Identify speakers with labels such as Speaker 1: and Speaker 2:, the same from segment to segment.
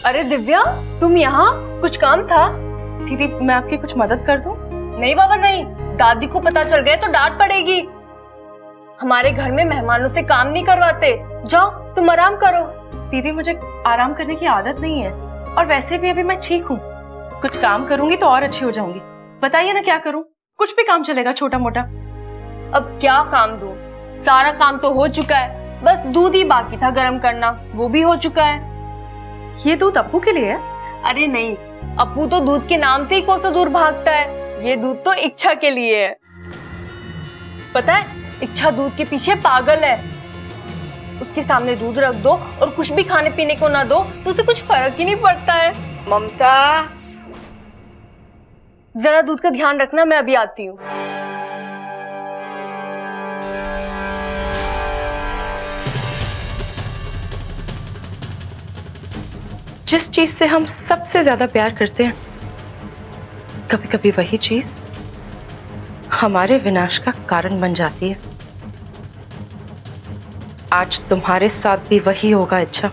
Speaker 1: अरे दिव्या, तुम यहाँ? कुछ काम था?
Speaker 2: दीदी मैं आपकी कुछ मदद कर दूं?
Speaker 1: नहीं बाबा नहीं, दादी को पता चल गया तो डांट पड़ेगी। हमारे घर में मेहमानों से काम नहीं करवाते। जाओ तुम आराम करो।
Speaker 2: दीदी मुझे आराम करने की आदत नहीं है, और वैसे भी अभी मैं ठीक हूँ। कुछ काम करूंगी तो और अच्छी हो जाऊंगी। बताइए ना क्या करूं? कुछ भी काम चलेगा, छोटा मोटा।
Speaker 1: अब क्या काम दूं? सारा काम तो हो चुका है, बस दूध ही बाकी था गरम करना, वो भी हो चुका है।
Speaker 2: ये दूध अप्पू के लिए है?
Speaker 1: अरे नहीं, अप्पू तो दूध के नाम से ही कोसों दूर भागता है। ये दूध तो इच्छा के लिए है। पता है, इच्छा दूध के पीछे पागल है। उसके सामने दूध रख दो और कुछ भी खाने पीने को ना दो तो उसे कुछ फर्क ही नहीं पड़ता है।
Speaker 3: ममता,
Speaker 1: जरा दूध का ध्यान रखना, मैं अभी आती हूँ।
Speaker 2: जिस चीज से हम सबसे ज्यादा प्यार करते हैं, कभी कभी वही चीज हमारे विनाश का कारण बन जाती है। आज तुम्हारे साथ भी वही होगा इच्छा।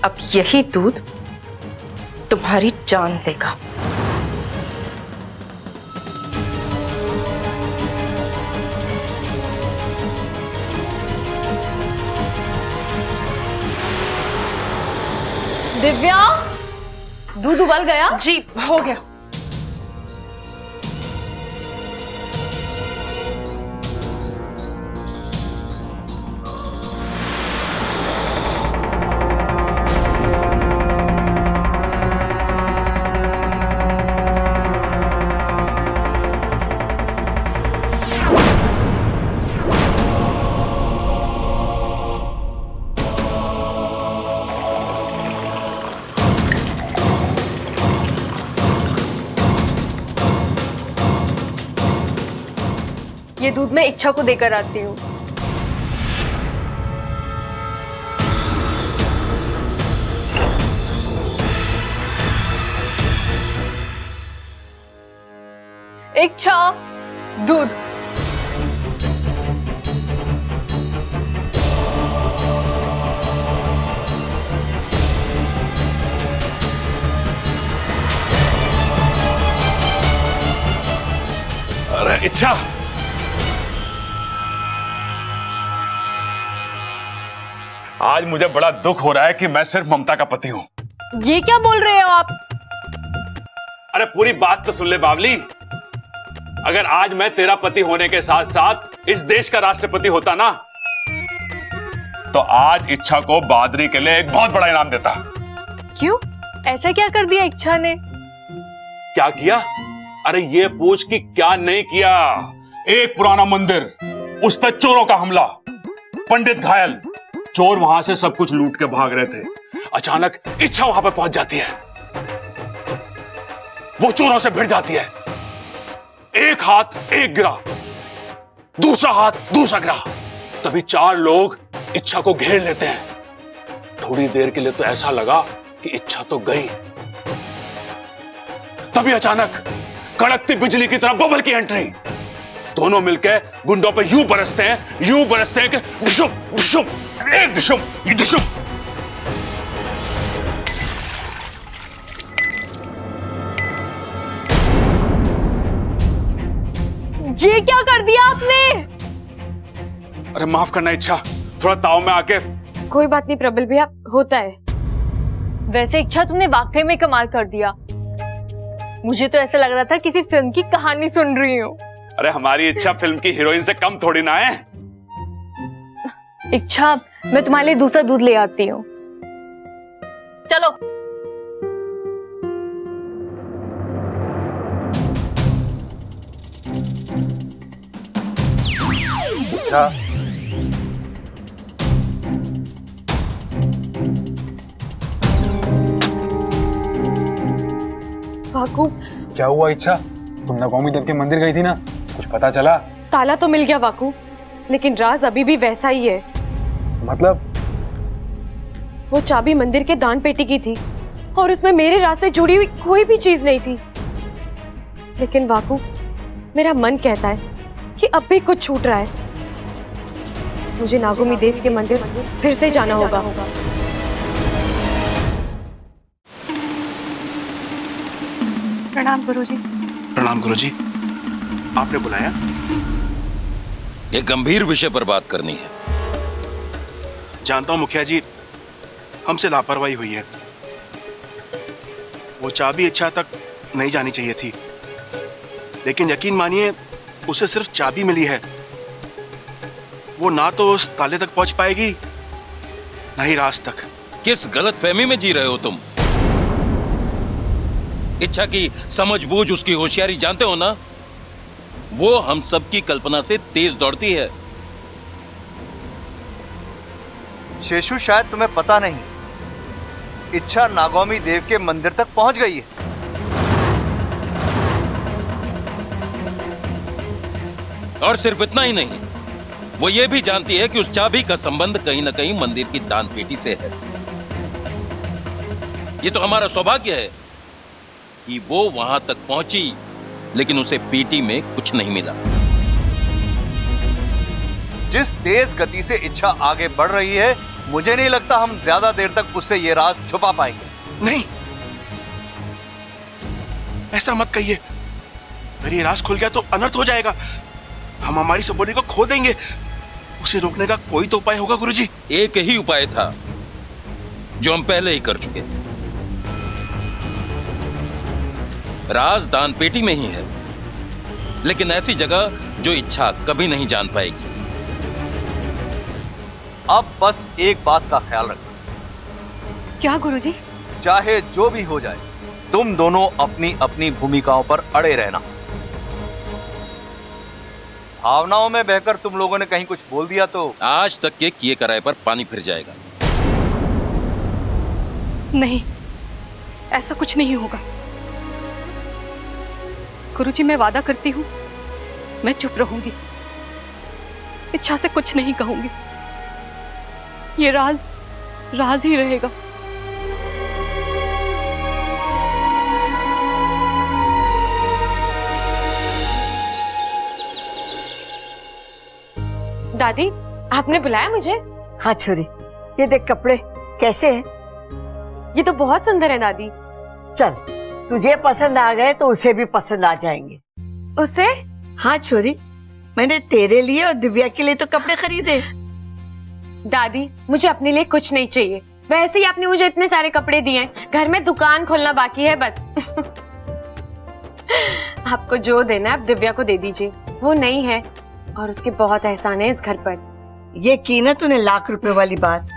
Speaker 2: अब यही दूध तुम्हारी जान लेगा।
Speaker 1: दिव्या, दूध उबल गया?
Speaker 2: जी हो गया।
Speaker 1: ये दूध मैं इच्छा को देकर आती हूँ। इच्छा, दूध।
Speaker 4: अरे इच्छा, आज मुझे बड़ा दुख हो रहा है कि मैं सिर्फ ममता का पति हूं।
Speaker 1: ये क्या बोल रहे हो आप?
Speaker 4: अरे पूरी बात तो सुन ले बावली। अगर आज मैं तेरा पति होने के साथ साथ इस देश का राष्ट्रपति होता ना, तो आज इच्छा को बहादुरी के लिए एक बहुत बड़ा इनाम देता।
Speaker 1: क्यों? ऐसा क्या कर दिया इच्छा ने?
Speaker 4: क्या किया? अरे ये पूछ कि क्या नहीं किया। एक पुराना मंदिर, उस पर चोरों का हमला, पंडित घायल, चोर वहां से सब कुछ लूट के भाग रहे थे। अचानक इच्छा वहां पर पहुंच जाती है, वो चोरों से भिड़ जाती है। एक हाथ एक गिरा, दूसरा हाथ दूसरा गिरा। तभी चार लोग इच्छा को घेर लेते हैं। थोड़ी देर के लिए तो ऐसा लगा कि इच्छा तो गई। तभी अचानक कड़कती बिजली की तरह बबल की एंट्री। दोनों मिलकर गुंडों पर यूं बरसते हैं कि डिशुम डिशुम, एक डिशुम, ये डिशुम।
Speaker 1: ये क्या कर दिया आपने?
Speaker 4: अरे माफ करना इच्छा, थोड़ा ताव में आके।
Speaker 1: कोई बात नहीं प्रबल भैया, होता है। वैसे इच्छा तुमने वाकई में कमाल कर दिया। मुझे तो ऐसा लग रहा था किसी फिल्म की कहानी सुन रही हूँ।
Speaker 4: अरे हमारी इच्छा फिल्म की हीरोइन से कम थोड़ी ना है।
Speaker 1: इच्छा, मैं तुम्हारे लिए दूसरा दूध ले आती हूँ। चलो।
Speaker 5: इच्छा,
Speaker 1: वाकू,
Speaker 5: क्या हुआ इच्छा? तुम नवमी देव के मंदिर गई थी ना, कुछ पता चला?
Speaker 2: ताला तो मिल गया वाकू, लेकिन राज अभी भी वैसा ही है।
Speaker 5: मतलब?
Speaker 2: वो चाबी मंदिर के दान पेटी की थी और उसमें मेरे राज से जुड़ी हुई कोई भी चीज नहीं थी। लेकिन वाकू, मेरा मन कहता है कि अब भी कुछ छूट रहा है। मुझे नागोमी देव के मंदिर फिर से जाना होगा। प्रणाम गुरुजी।
Speaker 3: प्रणाम गुरुजी। आपने बुलाया?
Speaker 6: ये गंभीर विषय पर बात करनी है।
Speaker 3: जानता हूं मुखिया जी, हमसे लापरवाही हुई है। वो चाबी इच्छा तक नहीं जानी चाहिए थी, लेकिन यकीन मानिए उसे सिर्फ चाबी मिली है। वो ना तो उस ताले तक पहुंच पाएगी, ना ही राज तक।
Speaker 6: किस गलतफहमी में जी रहे हो तुम? इच्छा की समझबूझ, उसकी होशियारी जानते हो ना? वो हम सबकी कल्पना से तेज दौड़ती है।
Speaker 7: शेषु, शायद तुम्हें पता नहीं, इच्छा नागौमी देव के मंदिर तक पहुंच गई है।
Speaker 6: और सिर्फ इतना ही नहीं, वो ये भी जानती है कि उस चाबी का संबंध कहीं ना कहीं मंदिर की दान पेटी से है। ये तो हमारा सौभाग्य है कि वो वहां तक पहुंची, लेकिन उसे पेटी में कुछ नहीं मिला।
Speaker 7: जिस तेज गति से इच्छा आगे बढ़ रही है, मुझे नहीं लगता हम ज्यादा देर तक उससे ये राज छुपा पाएंगे।
Speaker 3: नहीं, ऐसा मत कहिए। अगर ये राज खुल गया तो अनर्थ हो जाएगा। हम हमारी सबोरी को खो देंगे। उसे रोकने का कोई तो उपाय होगा गुरुजी।
Speaker 6: एक ही उपाय था जो हम पहले ही कर चुके। राज दान पेटी में ही है, लेकिन ऐसी जगह जो इच्छा कभी नहीं जान पाएगी।
Speaker 7: अब बस एक बात का ख्याल रखना।
Speaker 2: क्या गुरुजी?
Speaker 7: चाहे जो भी हो जाए, तुम दोनों अपनी अपनी भूमिकाओं पर अड़े रहना। भावनाओं में बहकर तुम लोगों ने कहीं कुछ बोल दिया तो
Speaker 6: आज तक के किए कराए पर पानी फिर जाएगा।
Speaker 2: नहीं, ऐसा कुछ नहीं होगा गुरुजी। मैं वादा करती हूँ, मैं चुप रहूंगी, इच्छा से कुछ नहीं कहूंगी। ये राज राज ही रहेगा। दादी, आपने बुलाया मुझे?
Speaker 8: हाँ छोरी, ये देख कपड़े कैसे हैं?
Speaker 2: ये तो बहुत सुंदर है दादी।
Speaker 8: चल, तुझे पसंद आ गए तो उसे भी पसंद आ जाएंगे।
Speaker 2: उसे?
Speaker 8: हाँ छोरी, मैंने तेरे लिए और दिव्या के लिए तो कपड़े खरीदे।
Speaker 2: दादी, मुझे अपने लिए कुछ नहीं चाहिए। वैसे ही आपने मुझे इतने सारे कपड़े दिए हैं, घर में दुकान खोलना बाकी है बस। आपको जो देना है आप दिव्या को दे दीजिए। वो नहीं है और उसके बहुत एहसान है इस घर पर।
Speaker 8: ये की ना तूने लाख रुपए वाली बात।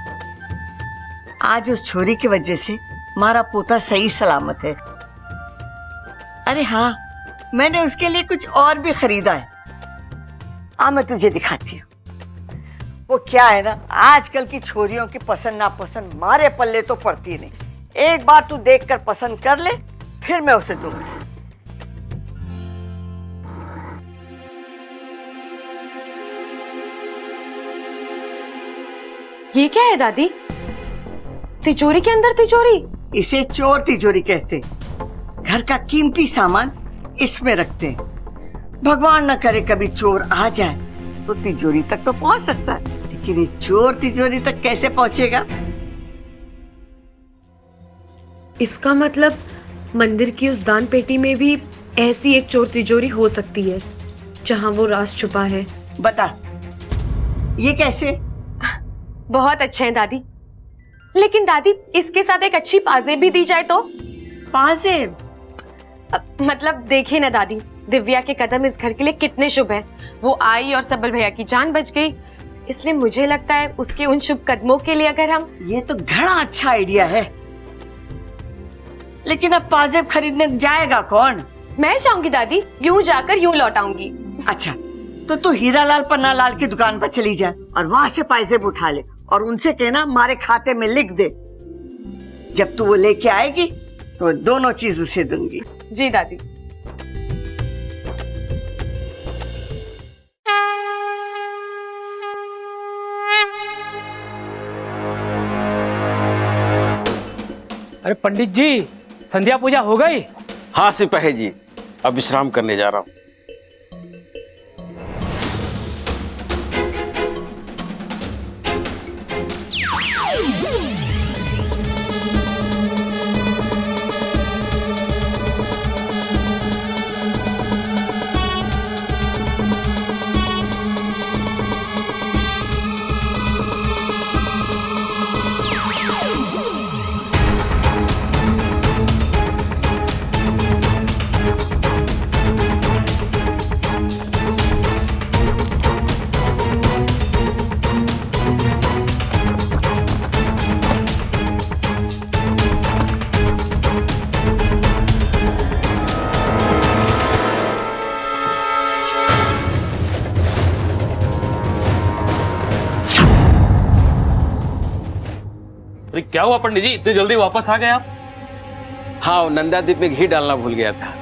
Speaker 8: आज उस छोरी की वजह से हमारा पोता सही सलामत है। अरे हाँ, मैंने उसके लिए कुछ और भी खरीदा है। आ मैं तुझे दिखाती हूँ। वो क्या है ना, आजकल की छोरियों की पसंद नापसंद मारे पल्ले तो पड़ती नहीं। एक बार तू देखकर पसंद कर ले, फिर मैं उसे दूंगी।
Speaker 2: ये क्या है दादी? तिजोरी के अंदर तिजोरी?
Speaker 8: इसे चोर तिजोरी कहते। घर का कीमती सामान इसमें रखते हैं। भगवान न करे कभी चोर आ जाए तो तिजोरी तक तो पहुंच सकता है, लेकिन ये चोर तिजोरी तक कैसे पहुंचेगा?
Speaker 2: इसका मतलब मंदिर की उस दान पेटी में भी ऐसी एक चोर तिजोरी हो सकती है जहां वो राज छुपा है।
Speaker 8: बता, ये कैसे?
Speaker 2: बहुत अच्छे हैं दादी, लेकिन दादी इसके साथ एक अच्छी पाजेब भी दी जाए तो?
Speaker 8: पाजेब?
Speaker 2: मतलब देखिए ना दादी, दिव्या के कदम इस घर के लिए कितने शुभ हैं। वो आई और सबल भैया की जान बच गई, इसलिए मुझे लगता है उसके उन शुभ कदमों के लिए अगर हम... ये
Speaker 8: तो घड़ा अच्छा आइडिया है, लेकिन अब पाजेब खरीदने जाएगा कौन?
Speaker 2: मैं जाऊंगी दादी, यूं जाकर यूं लौट आऊंगी।
Speaker 8: अच्छा, तो तू हीरालाल पन्नालाल की दुकान पर चली जा और वहां से पाजेब उठा ले और उनसे कहना हमारे खाते में लिख दे। जब तू वो लेके आएगी तो दोनों चीज उसे दूंगी।
Speaker 2: जी दादी।
Speaker 9: अरे पंडित जी, संध्या पूजा हो गई?
Speaker 10: हाँ सिपाही जी, अब विश्राम करने जा रहा हूँ।
Speaker 9: अरे क्या हुआ पंडित जी, इतनी जल्दी वापस आ गए आप?
Speaker 10: हाँ, वो नंदादीप में घी डालना भूल गया था,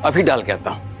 Speaker 10: अभी डाल के आता हूँ।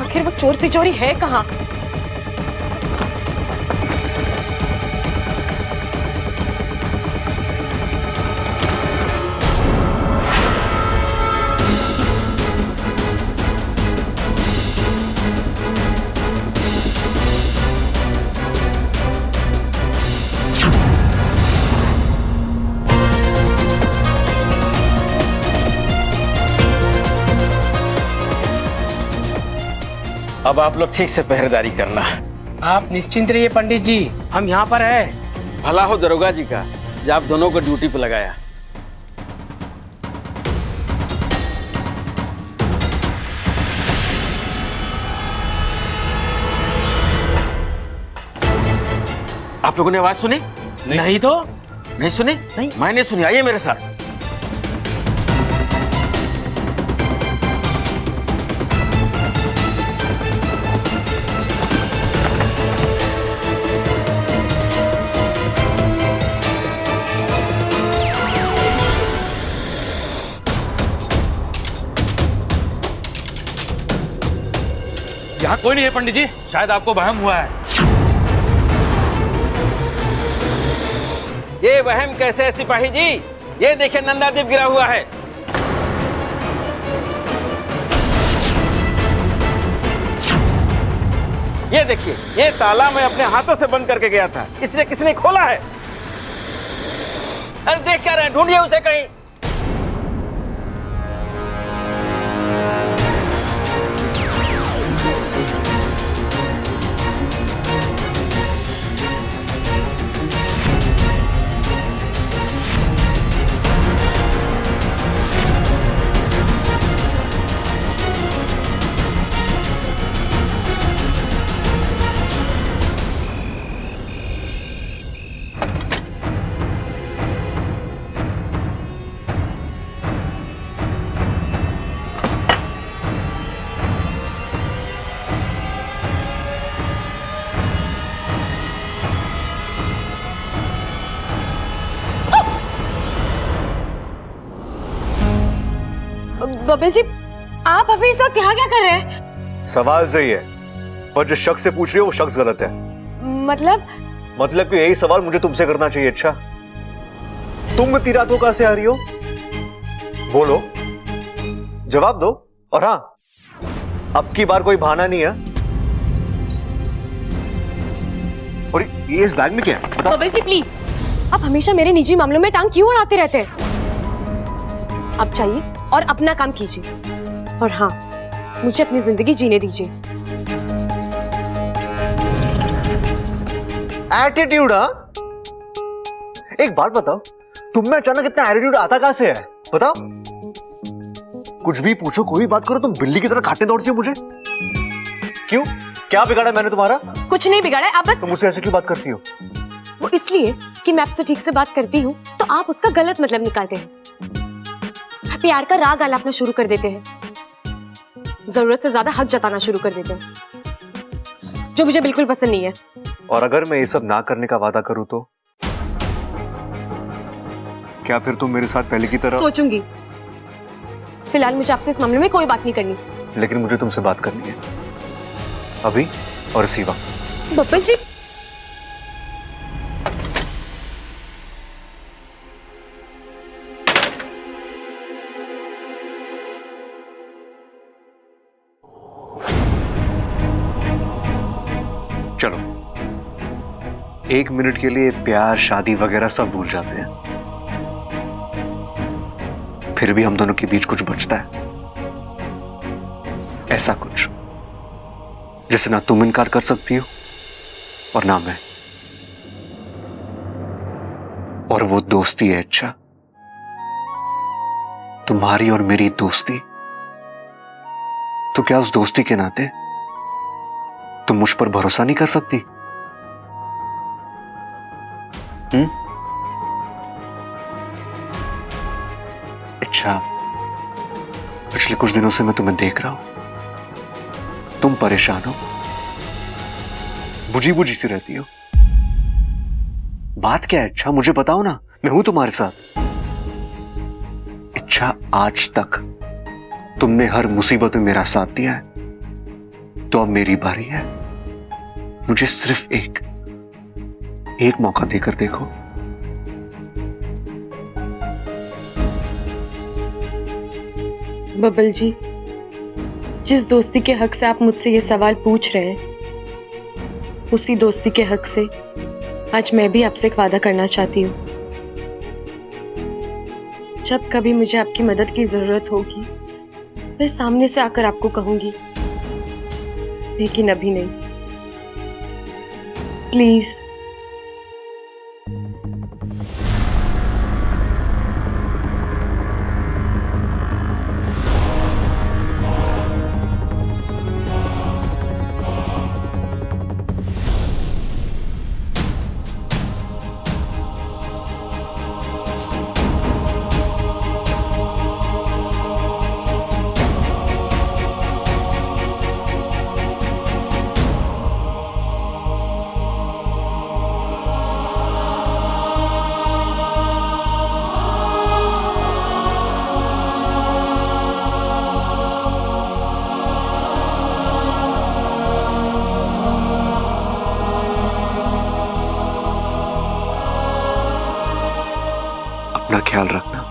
Speaker 2: आखिर वो चोर तिजोरी है कहाँ?
Speaker 10: अब आप लोग ठीक से पहरेदारी करना।
Speaker 9: आप निश्चिंत रहिए पंडित जी, हम यहाँ पर है।
Speaker 10: भला हो दरोगा जी का, जो आप दोनों को ड्यूटी पे लगाया। आप लोगों ने आवाज सुनी?
Speaker 9: नहीं तो?
Speaker 10: नहीं सुनी? नहीं, मैंने सुनी। आइए मेरे साथ।
Speaker 9: यहाँ कोई नहीं है पंडित जी, शायद आपको वहम हुआ है।
Speaker 10: ये वहम कैसे है सिपाही जी? ये देखिए नंदादीप गिरा हुआ है। ये देखिए, ये ताला मैं अपने हाथों से बंद करके गया था, इसलिए किसने खोला है? अरे देख क्या रहे हैं, ढूंढिए उसे कहीं।
Speaker 2: बबल जी, आप अभी इस वक्त यहाँ क्या कर रहे हैं?
Speaker 7: सवाल सही है, पर जिस शख्स से पूछ रही हो वो शख्स गलत है।
Speaker 2: मतलब
Speaker 7: कि यही सवाल मुझे तुमसे करना चाहिए। अच्छा, तुम इतनी रात को कहां से आ रही हो? बोलो, जवाब दो। और हाँ, अब की बार कोई बहाना नहीं है। और ये इस बैग में क्या है?
Speaker 2: बबल जी प्लीज, आप हमेशा मेरे निजी मामलों में टांग क्यों अड़ाते रहते हैं? अब चाहिए और अपना काम कीजिए, और हाँ, मुझे अपनी जिंदगी जीने दीजिए।
Speaker 7: एटीट्यूड? हाँ, एक बात बताओ, तुम में अचानक इतना एटीट्यूड आता कहां से है? बताओ। कुछ भी पूछो, कोई भी बात करो, तुम बिल्ली की तरह काटने दौड़ती हो मुझे। क्यों? क्या बिगाड़ा मैंने तुम्हारा?
Speaker 2: कुछ नहीं बिगाड़ा है, आप बस।
Speaker 7: तुम मुझसे ऐसे क्यों बात करती हो?
Speaker 2: वो इसलिए कि मैं आपसे ठीक से बात करती हूँ तो आप उसका गलत मतलब निकालते हैं, प्यार का राग आलापना शुरू कर देते हैं, जरूरत से ज्यादा हक जताना शुरू कर देते हैं, जो मुझे बिल्कुल पसंद नहीं है।
Speaker 7: और अगर मैं ये सब ना करने का वादा करूं तो क्या फिर तुम मेरे साथ पहले की तरह?
Speaker 2: सोचूंगी, फिलहाल मुझे आपसे इस मामले में कोई बात नहीं करनी।
Speaker 7: लेकिन मुझे तुमसे बात करनी है, अभी और इसी वक्त।
Speaker 2: बब्बन जी,
Speaker 7: चलो 1 मिनट के लिए प्यार शादी वगैरह सब भूल जाते हैं, फिर भी हम दोनों के बीच कुछ बचता है, ऐसा कुछ जिसे ना तुम इनकार कर सकती हो और ना मैं। और वो दोस्ती है इच्छा, तुम्हारी और मेरी दोस्ती। तो क्या उस दोस्ती के नाते तुम मुझ पर भरोसा नहीं कर सकती? अच्छा, पिछले कुछ दिनों से मैं तुम्हें देख रहा हूं, तुम परेशान हो, बुझी बुझी सी रहती हो। बात क्या है इच्छा, मुझे बताओ ना, मैं हूं तुम्हारे साथ। इच्छा, आज तक तुमने हर मुसीबत में मेरा साथ दिया है, तो अब मेरी बारी है। मुझे सिर्फ एक मौका देकर देखो।
Speaker 2: बबल जी, जिस दोस्ती के हक से आप मुझसे ये सवाल पूछ रहे हैं, उसी दोस्ती के हक से आज मैं भी आपसे एक वादा करना चाहती हूँ। जब कभी मुझे आपकी मदद की जरूरत होगी, मैं सामने से आकर आपको कहूंगी, लेकिन अभी नहीं। प्लीज।
Speaker 7: अपना ख्याल रखना।